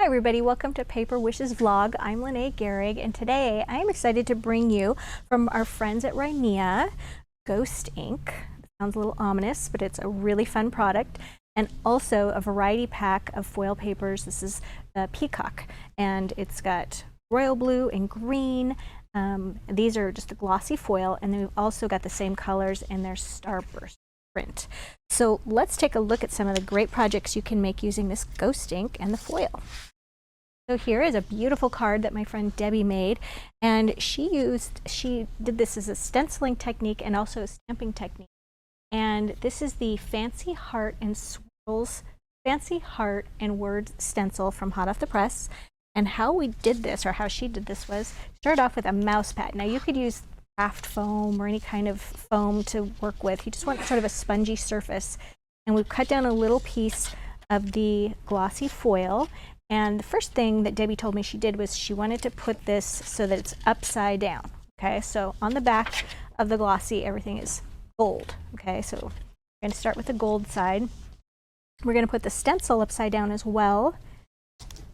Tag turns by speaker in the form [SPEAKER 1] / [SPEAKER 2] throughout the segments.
[SPEAKER 1] everybody, welcome to Paper Wishes Vlog. I'm Lene Gehrig, and today I am excited to bring you from our friends at Hi-yah ghost ink. It sounds a little ominous, but it's a really fun product, and also a variety pack of foil papers. This is the Peacock, and it's got royal blue and green. These are just a glossy foil, and then we've also got the same colors in their starburst print. So let's take a look at some of the great projects you can make using this ghost ink and the foil. So here is a beautiful card that my friend Debbie made, and she did this as a stenciling technique and also a stamping technique. And this is the Fancy Heart and Swirls Fancy Heart and Words stencil from Hot Off the Press. And how we did this, or how she did this, was start off with a mouse pad. Now you could use craft foam or any kind of foam to work with. You just want sort of a spongy surface. And we've cut down a little piece of the glossy foil. And the first thing that Debbie told me she did was she wanted to put this so that it's upside down. Okay, so on the back of the glossy, everything is gold. Okay, so we're going to start with the gold side. We're going to put the stencil upside down as well.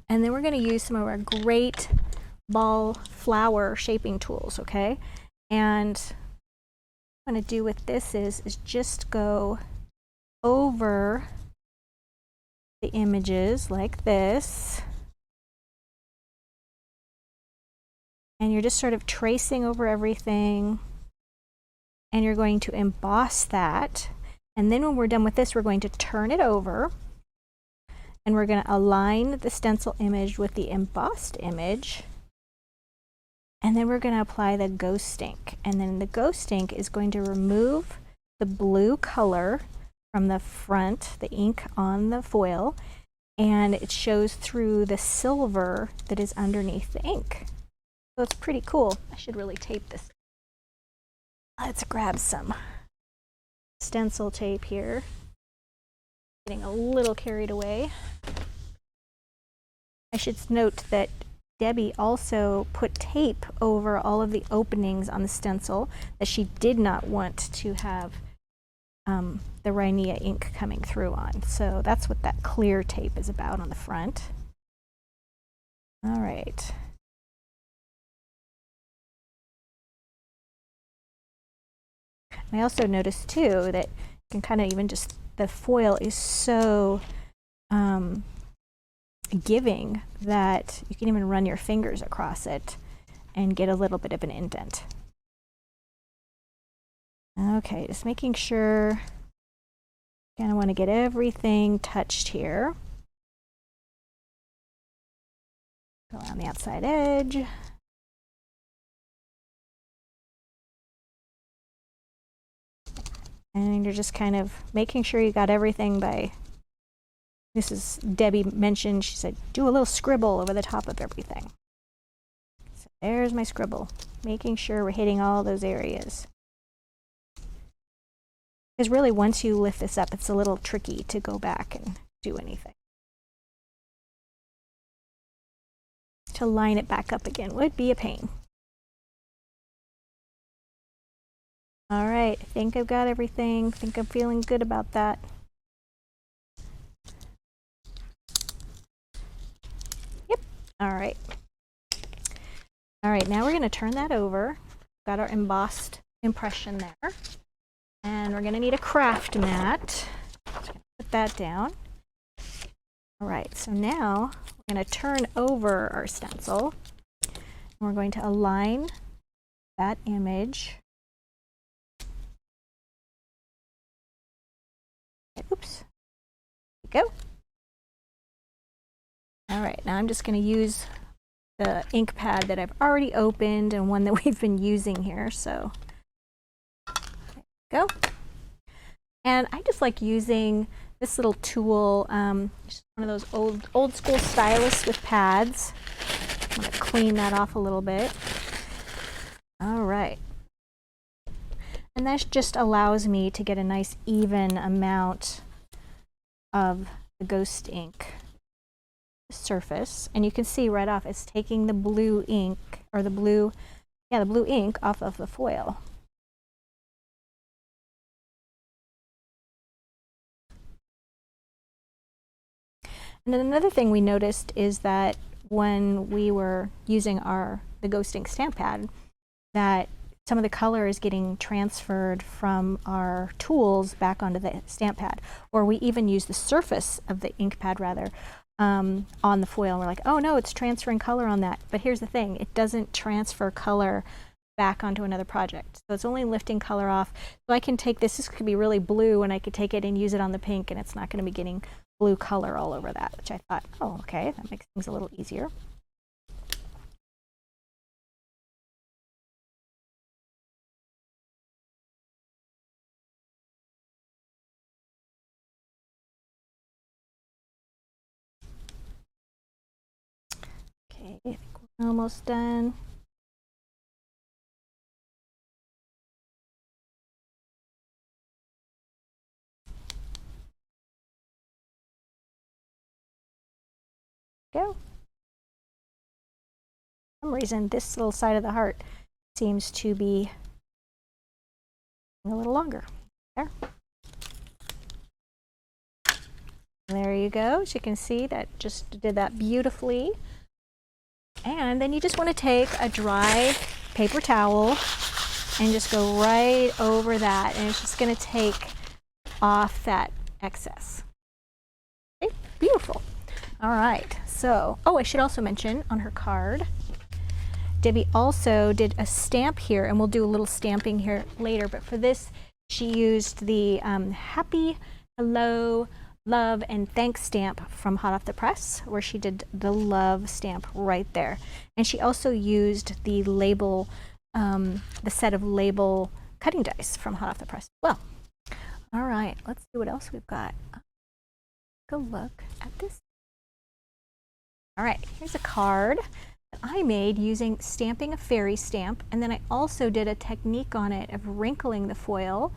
[SPEAKER 1] And then we're going to use some of our great ball flower shaping tools, okay? And what I'm going to do with this is just go over the images like this. And you're just sort of tracing over everything. And you're going to emboss that. And then when we're done with this, we're going to turn it over. And we're going to align the stencil image with the embossed image. And then we're going to apply the ghost ink. And then the ghost ink is going to remove the blue color from the front, the ink on the foil, and it shows through the silver that is underneath the ink. So it's pretty cool. I should really tape this. Let's grab some stencil tape here. Getting a little carried away. I should note that Debbie also put tape over all of the openings on the stencil, that she did not want to have the Hi-yah ink coming through on. So that's what that clear tape is about on the front. All right. I also noticed too that you can kind of even just, the foil is so giving that you can even run your fingers across it and get a little bit of an indent. Okay, just making sure, kind of want to get everything touched here. Go around the outside edge. And you're just kind of making sure you got everything by, this is Debbie mentioned, she said, do a little scribble over the top of everything. So there's my scribble, making sure we're hitting all those areas. Because really, once you lift this up, it's a little tricky to go back and do anything. To line it back up again would be a pain. All right, I think I've got everything. I think I'm feeling good about that. Yep, all right. All right, now we're gonna turn that over. Got our embossed impression there. And we're gonna need a craft mat. Put that down. All right, so now we're gonna turn over our stencil. And we're going to align that image. Oops, there we go. All right, now I'm just going to use the ink pad that I've already opened and one that we've been using here. So there we go. And I just like using this little tool, just one of those old school stylus with pads. I'm going to clean that off a little bit. All right. And that just allows me to get a nice even amount of the ghost ink surface. And you can see right off it's taking the blue ink, or the blue ink off of the foil. And then another thing we noticed is that when we were using the Ghost Ink stamp pad, that some of the color is getting transferred from our tools back onto the stamp pad, or we even use the surface of the ink pad rather on the foil, and we're like, oh no, it's transferring color on that. But here's the thing, it doesn't transfer color back onto another project. So it's only lifting color off. So I can take this could be really blue, and I could take it and use it on the pink, and it's not going to be getting blue color all over that, which I thought, oh, okay, that makes things a little easier. Okay, I think we're almost done. Go. For some reason, this little side of the heart seems to be a little longer. There. There you go. As you can see, that just did that beautifully. And then you just want to take a dry paper towel and just go right over that, and it's just going to take off that excess. Okay, beautiful. All right, so, oh, I should also mention on her card, Debbie also did a stamp here, and we'll do a little stamping here later, but for this, she used the Happy, Hello, Love, and Thanks stamp from Hot Off the Press, where she did the love stamp right there. And she also used the label, the set of label cutting dies from Hot Off the Press as well. All right, let's see what else we've got. Go look at this. All right, here's a card that I made using stamping a fairy stamp, and then I also did a technique on it of wrinkling the foil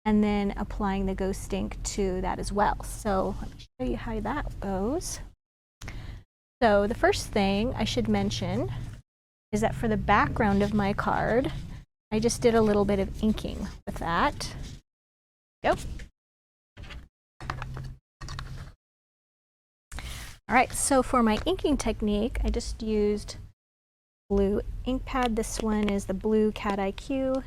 [SPEAKER 1] and then applying the Ghost Ink to that as well. So let me show you how that goes. So the first thing I should mention is that for the background of my card, I just did a little bit of inking with that. Go. All right, so for my inking technique, I just used blue ink pad. This one is the blue Cat IQ.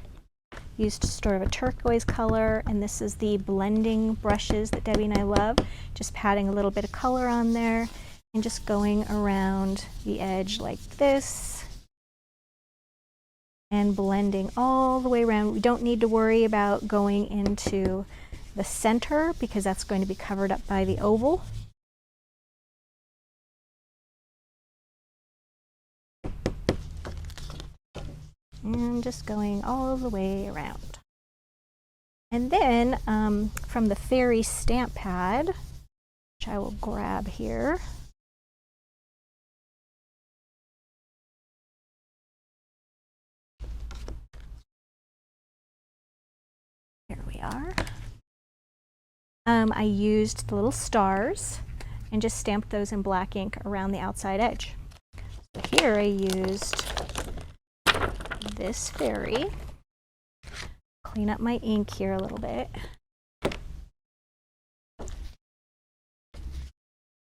[SPEAKER 1] Used sort of a turquoise color, and this is the blending brushes that Debbie and I love. Just patting a little bit of color on there and just going around the edge like this and blending all the way around. We don't need to worry about going into the center because that's going to be covered up by the oval. And just going all the way around. And then from the fairy stamp pad, which I will grab here, here we are. I used the little stars and just stamped those in black ink around the outside edge. So here I used this fairy. Clean up my ink here a little bit.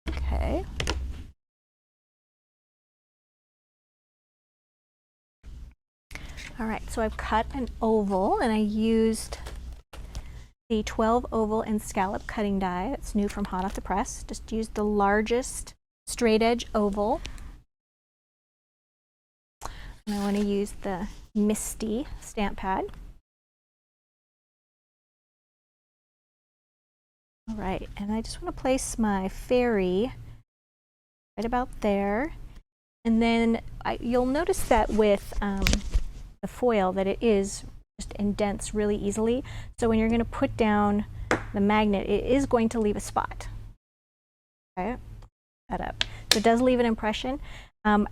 [SPEAKER 1] Okay. All right, so I've cut an oval, and I used the 12 oval and scallop cutting die. That's new from Hot Off the Press. Just used the largest straight edge oval. And I want to use the Misty stamp pad. All right, and I just want to place my fairy right about there. And then you'll notice that with the foil that it is just indents really easily. So when you're going to put down the magnet, it is going to leave a spot. Okay, that up. So it does leave an impression.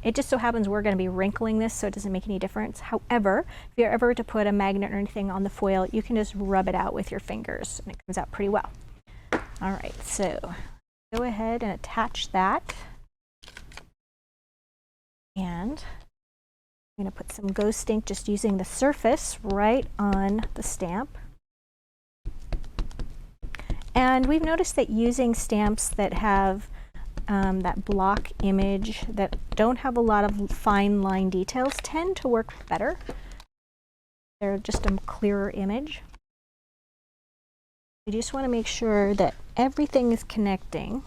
[SPEAKER 1] It just so happens we're going to be wrinkling this, so it doesn't make any difference. However, if you're ever to put a magnet or anything on the foil, you can just rub it out with your fingers, and it comes out pretty well. All right, so go ahead and attach that. And I'm going to put some Ghost Ink, just using the surface right on the stamp. And we've noticed that using stamps that have that block image that don't have a lot of fine line details tend to work better. They're just a clearer image. You just want to make sure that everything is connecting.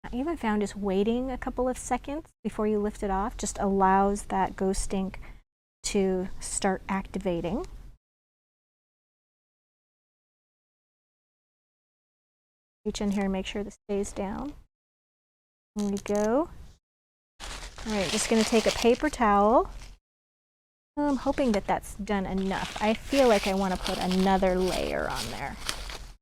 [SPEAKER 1] I even found just waiting a couple of seconds before you lift it off just allows that ghost ink to start activating. Reach in here and make sure this stays down. There we go. All right, just going to take a paper towel. I'm hoping that that's done enough. I feel like I want to put another layer on there. I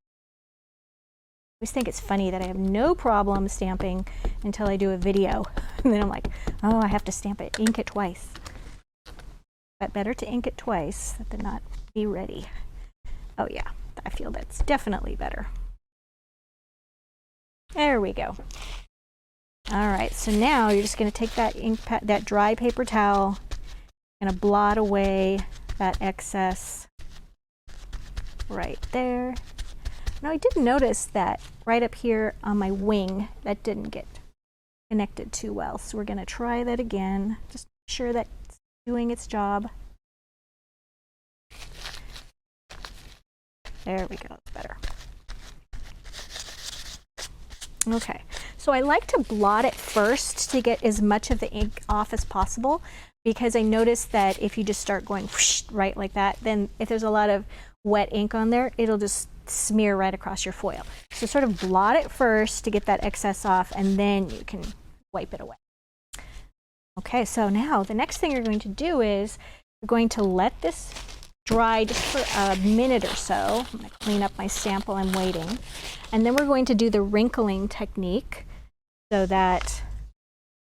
[SPEAKER 1] always think it's funny that I have no problem stamping until I do a video. And then I'm like, oh, I have to stamp it, ink it twice. But better to ink it twice than not be ready. Oh yeah, I feel that's definitely better. There we go. All right, so now you're just going to take that that dry paper towel, going to blot away that excess right there. Now I did notice that right up here on my wing that didn't get connected too well, so we're going to try that again. Just make sure that it's doing its job. There we go, it's better. Okay, so I like to blot it first to get as much of the ink off as possible, because I noticed that if you just start going whoosh, right like that, then if there's a lot of wet ink on there, it'll just smear right across your foil. So sort of blot it first to get that excess off, and then you can wipe it away. Okay, so now the next thing you're going to do is you're going to let this dry just for a minute or so. I'm going to clean up my stamp while I'm waiting. And then we're going to do the wrinkling technique, so that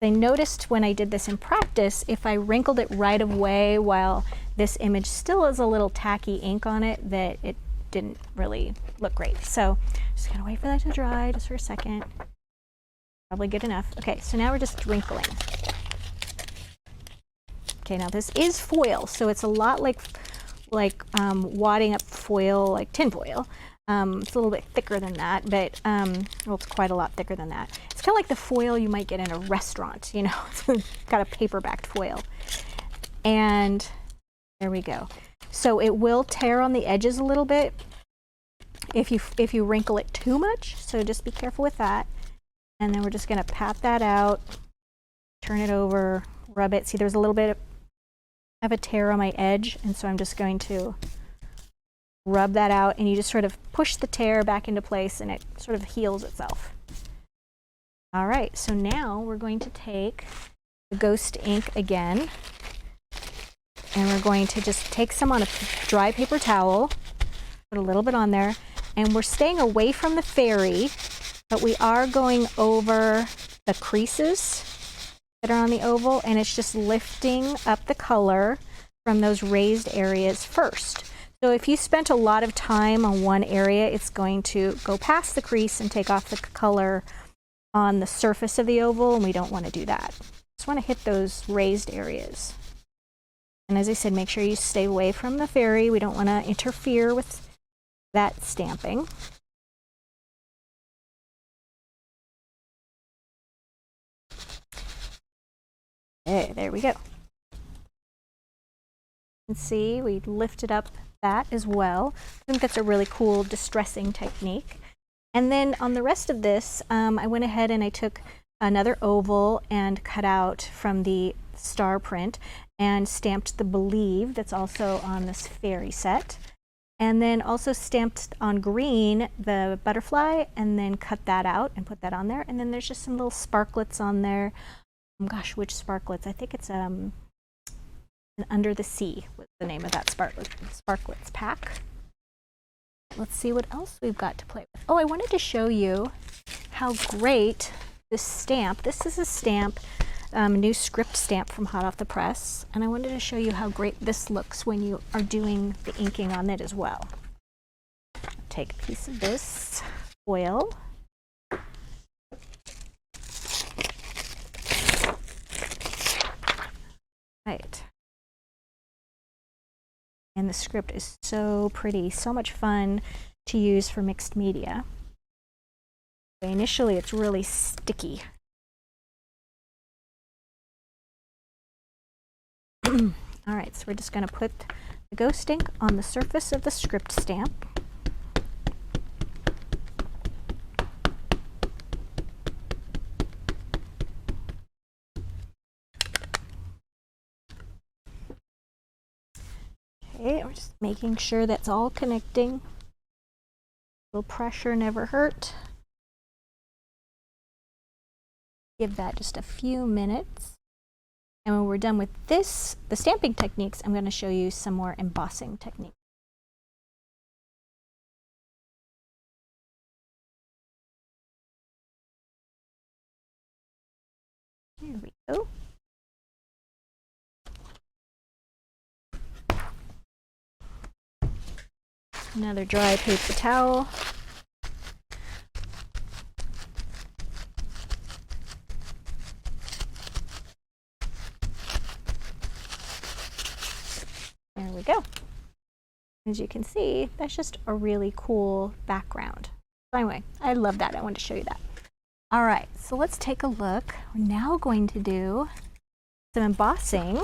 [SPEAKER 1] I noticed when I did this in practice, if I wrinkled it right away while this image still has a little tacky ink on it, that it didn't really look great. So just gonna wait for that to dry just for a second. Probably good enough. Okay, so now we're just wrinkling. Okay, now this is foil, so it's a lot like wadding up foil, like tin foil. It's a little bit thicker than that, but well, it's quite a lot thicker than that. It's kind of like the foil you might get in a restaurant, you know. It's got a paper-backed foil. And there we go. So it will tear on the edges a little bit if you wrinkle it too much, so just be careful with that. And then we're just going to pat that out, turn it over, rub it. See, there's a little bit of a tear on my edge, and so I'm just going to rub that out, and you just sort of push the tear back into place, and it sort of heals itself. All right, so now we're going to take the ghost ink again, and we're going to just take some on a dry paper towel, put a little bit on there, and we're staying away from the fairy, but we are going over the creases that are on the oval, and it's just lifting up the color from those raised areas first. So if you spent a lot of time on one area, it's going to go past the crease and take off the color on the surface of the oval, and we don't want to do that. Just want to hit those raised areas. And as I said, make sure you stay away from the fairy. We don't want to interfere with that stamping. Okay, there we go. You can see we lifted up that as well. I think that's a really cool distressing technique. And then on the rest of this, I went ahead and I took another oval and cut out from the star print and stamped the believe that's also on this fairy set. And then also stamped on green the butterfly, and then cut that out and put that on there. And then there's just some little sparklets on there. Gosh, which sparklets? I think it's an Under the Sea was the name of that sparklets pack. Let's see what else we've got to play with. Oh, I wanted to show you how great this stamp. This is a stamp, new script stamp from hot off the press, and I wanted to show you how great this looks when you are doing the inking on it as well. Take a piece of this foil. Right. And the script is so pretty, so much fun to use for mixed media. Initially, it's really sticky. All right, so we're just going to put the ghost ink on the surface of the script stamp. Okay, we're just making sure that's all connecting. A little pressure never hurt. Give that just a few minutes. And when we're done with this, the stamping techniques, I'm going to show you some more embossing techniques. Here we go. Another dry paper towel. There we go. As you can see, that's just a really cool background. So anyway, I love that. I wanted to show you that. All right, so let's take a look. We're now going to do some embossing.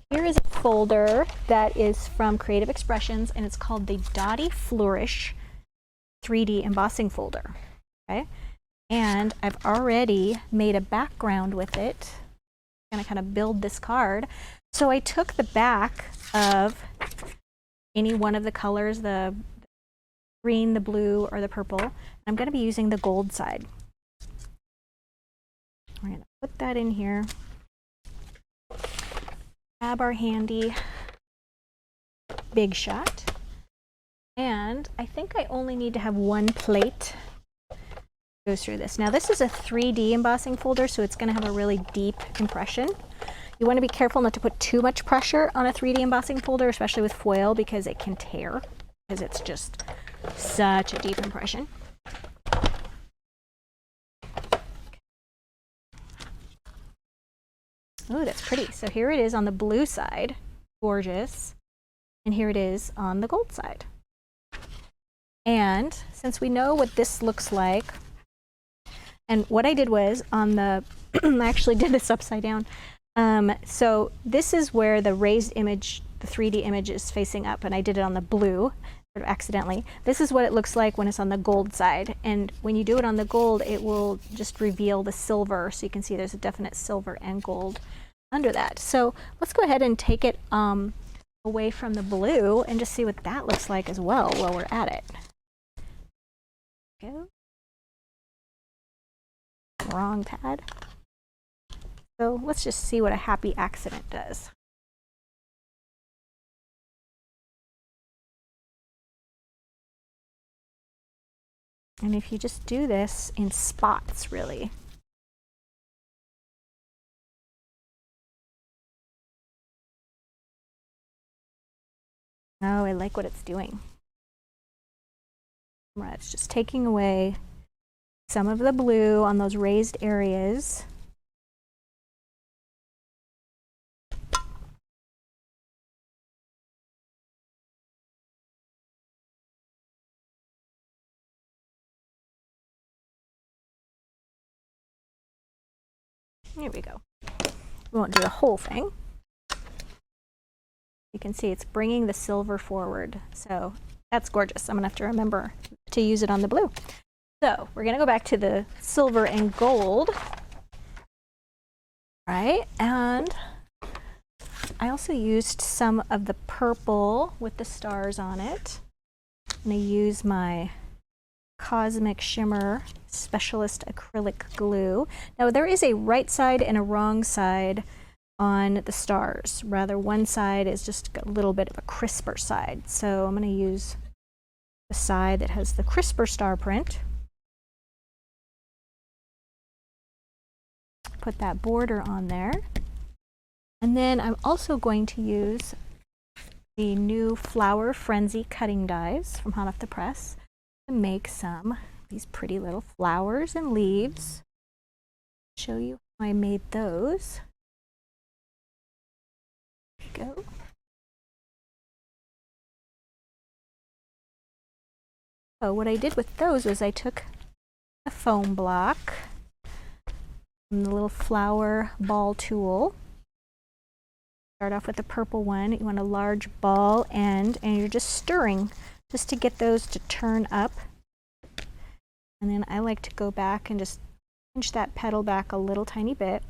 [SPEAKER 1] Here is a folder that is from Creative Expressions, and it's called the Dotty Flourish 3D embossing folder. Okay, and I've already made a background with it. I'm going to kind of build this card. So I took the back of any one of the colors, the green, the blue, or the purple. I'm going to be using the gold side. We're going to put that in here. Grab our handy Big Shot. And I think I only need to have one plate go through this. Now this is a 3D embossing folder, so it's going to have a really deep impression. You want to be careful not to put too much pressure on a 3D embossing folder, especially with foil, because it can tear, because it's just such a deep impression. Oh, that's pretty. So here it is on the blue side, gorgeous, and here it is on the gold side. And since we know what this looks like, and what I did was on the, I actually did this upside down. So this is where the raised image, the 3D image is facing up, and I did it on the blue, sort of accidentally. This is what it looks like when it's on the gold side. And when you do it on the gold, it will just reveal the silver. So you can see there's a definite silver and gold under that. So let's go ahead and take it away from the blue and just see what that looks like as well while we're at it. Go. Wrong pad. So let's just see what a happy accident does. And if you just do this in spots, really. Oh, I like what it's doing. Right, it's just taking away some of the blue on those raised areas. Here we go. We won't do the whole thing. You can see it's bringing the silver forward. So that's gorgeous. I'm gonna have to remember to use it on the blue. So we're gonna go back to the silver and gold. Right, and I also used some of the purple with the stars on it. I'm gonna use my Cosmic Shimmer Specialist Acrylic Glue. Now there is a right side and a wrong side on the stars. Rather, one side is just a little bit of a crisper side. So I'm going to use the side that has the crisper star print. Put that border on there. And then I'm also going to use the new Flower Frenzy cutting dies from Hot Off the Press to make some of these pretty little flowers and leaves. Show you how I made those. Go. So what I did with those was I took a foam block and the little flower ball tool. Start off with the purple one. You want a large ball end, and you're just stirring just to get those to turn up. And then I like to go back and just pinch that petal back a little tiny bit.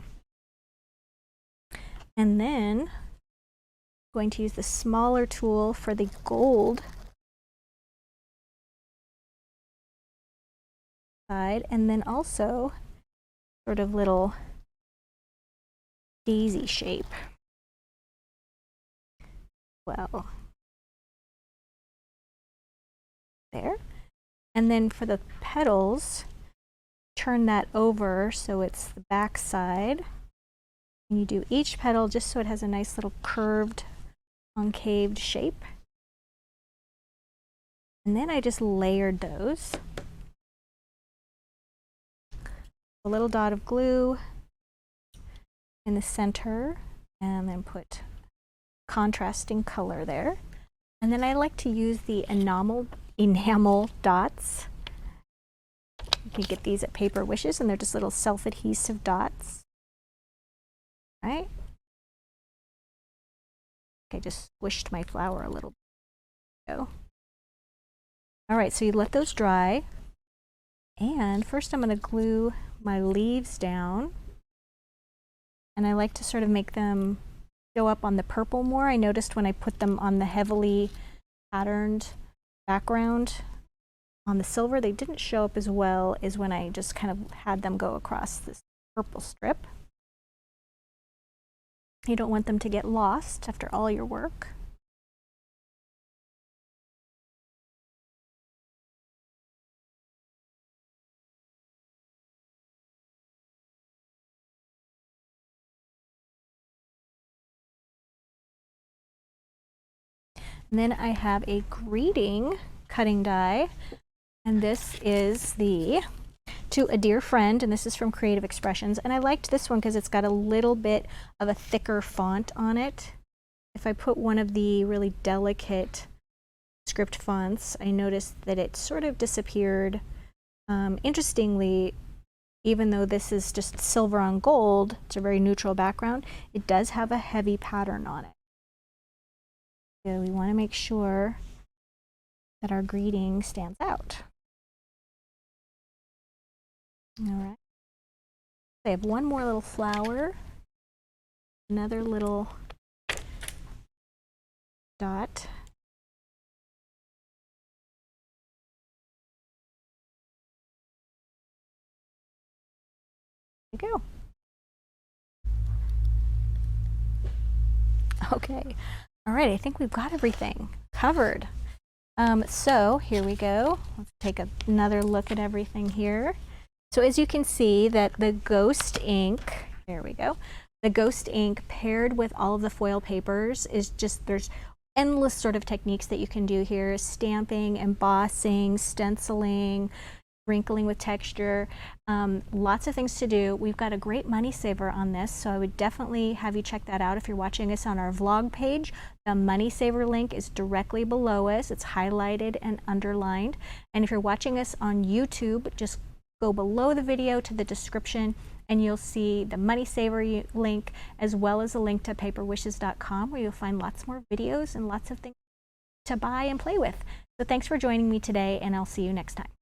[SPEAKER 1] And then I'm going to use the smaller tool for the gold side, and then also sort of little daisy shape. Well, there. And then for the petals, turn that over so it's the back side. And you do each petal just so it has a nice little curved, concaved shape. And then I just layered those. A little dot of glue in the center, and then put contrasting color there. And then I like to use the enamel dots. You can get these at Paper Wishes, and they're just little self-adhesive dots. Right? Okay, just squished my flower a little bit. All right, so you let those dry. And first I'm going to glue my leaves down. And I like to sort of make them show up on the purple more. I noticed when I put them on the heavily patterned background on the silver, they didn't show up as well as when I just kind of had them go across this purple strip. You don't want them to get lost after all your work. And then I have a greeting cutting die, and this is the To a Dear Friend, and this is from Creative Expressions. And I liked this one because it's got a little bit of a thicker font on it. If I put one of the really delicate script fonts, I noticed that it sort of disappeared. Interestingly, even though this is just silver on gold, it's a very neutral background, it does have a heavy pattern on it. So we want to make sure that our greeting stands out. All right. I have one more little flower, another little dot. There you go. Okay. All right, I think we've got everything covered. So here we go. Let's take another look at everything here. So as you can see that the ghost ink, there we go, the ghost ink paired with all of the foil papers is just, there's endless sort of techniques that you can do here. Stamping, embossing, stenciling, wrinkling with texture, lots of things to do. We've got a great money saver on this, so I would definitely have you check that out if you're watching us on our vlog page. The money saver link is directly below us. It's highlighted and underlined. And if you're watching us on YouTube, just go below the video to the description and you'll see the money saver link, as well as a link to paperwishes.com, where you'll find lots more videos and lots of things to buy and play with. So thanks for joining me today, and I'll see you next time.